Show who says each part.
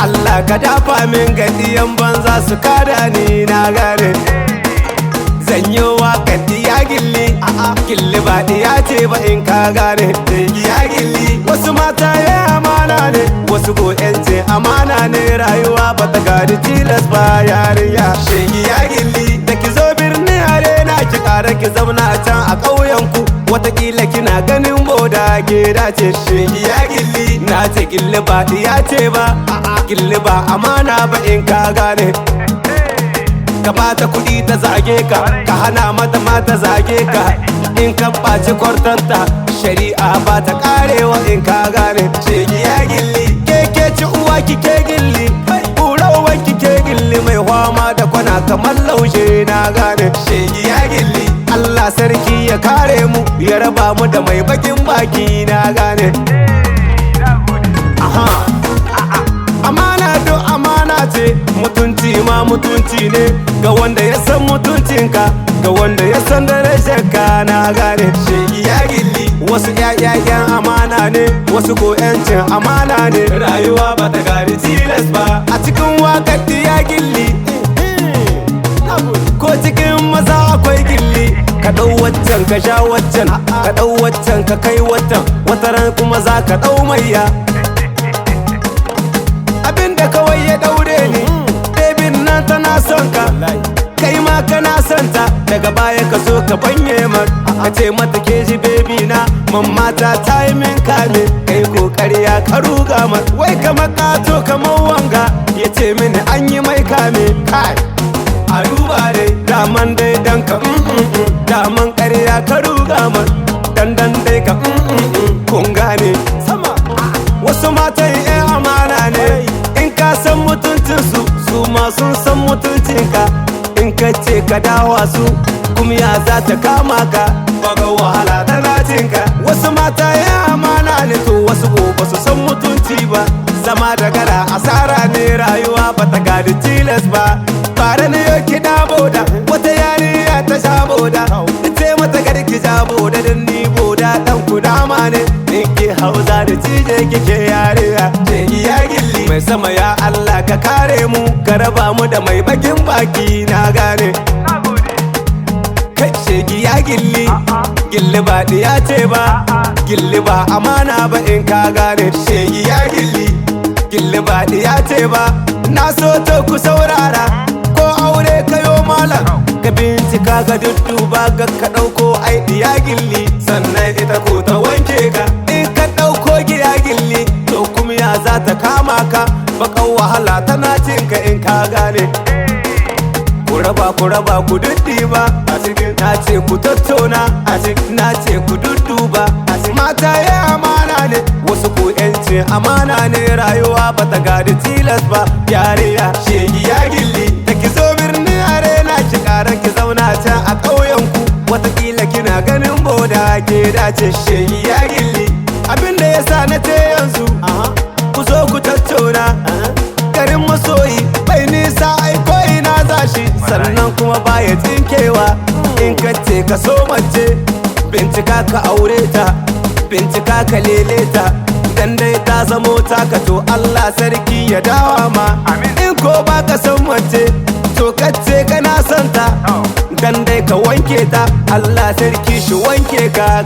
Speaker 1: Allah ka dafa min gadiyan banza su kada ni na gane. Zanyo waƙar diya gilli, gilli ba diya ce ba in ka gane. Chegiya gilli wasu mata ya amana ne, wasu ko yance amana ne, rayuwa ba ta gadi tilas ba yarinya. Chegiya gilli da ki zo birni arena ki ƙara ki zauna can a ƙauyenku, watakila kina ganin boda gida ce. Chegiya gilli na ce gilli ba diya ce ba, gilli ba amana ba in ka gane. Ka bata kuɗi ta zage ka, ka hana mata ma ta zage ka. In ka ɓaci kwartanta shari'a ba ta ƙarewa in ka gane. Chegiya gilli keke ci uwa kike gilli, ɓurawar kike gilli, mai hwama da kwana kamar laushe na gane. Chegiya gilli Allah sarki ya kare mu, ya raba mu da mai bakin baki na gane. Amana do amana ce, mutunci ma mutunci ne, ga wanda ya san mutuncinka, ga wanda ya san darajarka na gane. Chegiya gilli wasu ƴaƴan amana ne, wasu ko ƴancin amana ne, rayuwa ba ta gari tilas ba. A cikin waƙar diya gilli, ko cikin maza akwai gilli. Ka ɗau waccan ka sha waccan, ka ɗau waccan ka kai waccan, wataran kuma za ka ɗau maiya. Abinda kawai ya daure ni, bebin nan tana son ka, kai ma kana son ta, daga baya ka so ka banye mar, ka ce mata ke ji bebi na, mamma ta yi min kame, kai kokari ya ka ruga mar. Wai kamar kato kamar wanga, ya ce mini an yi mai kame. Kai a duba dai, daman dai dan ka daman ƙarya ka ruga mar, dandan dai ka kun gane. Sama wasu matan ƴan amana ne, in ka san mutuncinsu su ma sun san mutuncinka. In ka ce ka dawa su kumya za ta kama ka, baga wahala tana cinka. Wasu mata ƴan amana ne, to wasu ko ba su san mutunci ba. Zama da gara asara ne, rayuwa ba ta gadi tilas ba. Bare ne yau ki boda, wata yariya ta sha boda, ce mata gari ki ja boda, dan ni boda dan ku dama ne. In ki hauza da cije kike yariya. Chegiya gilli mai sama ya Allah ka kare mu, ka raba mu da mai bakin baki na gane. Kai chegiya gilli, gilli ba diya ce ba, gilli ba amana ba in ka gane. Chegiya gilli, gilli ba diya ce ba. Na so to ku saurara, ko aure kayo malam, ka bincika ga dudduba ga ka ɗauko ai diya gilli, sannan ita ko ta wanke ka. In ka ɗauko giya gilli, to kuma ya za ta kama ka, bakan wahala tana cinka in ka gane. Ku raba ku dudduba, a cikin na ce ku tattauna, a cikin na ce ku dudduba. Mata ya amana ne, wasu ko ƴancin amana ne, rayuwa ba ta gadi tilas ba yariya. Chegiya gilli da ki zo birni arena ki ƙara ki zauna can a ƙauyenku, watakila kina ganin boda ke dace. Chegiya gilli abinda ya sa na ce yanzu, ku zo ku tattauna. Garin masoyi bai nisa ai ko ina zashi, sannan kuma baya tsinkewa. In ka ce ka so mace, bincika ka aure ta, bincika ka leleta, dan dai ta zamo taka, to Allah sarki ya dawa ma. In ko ba ka san mace, to kace kana son ta, dan dai ka wanke ta, Allah sarki shi wanke ka.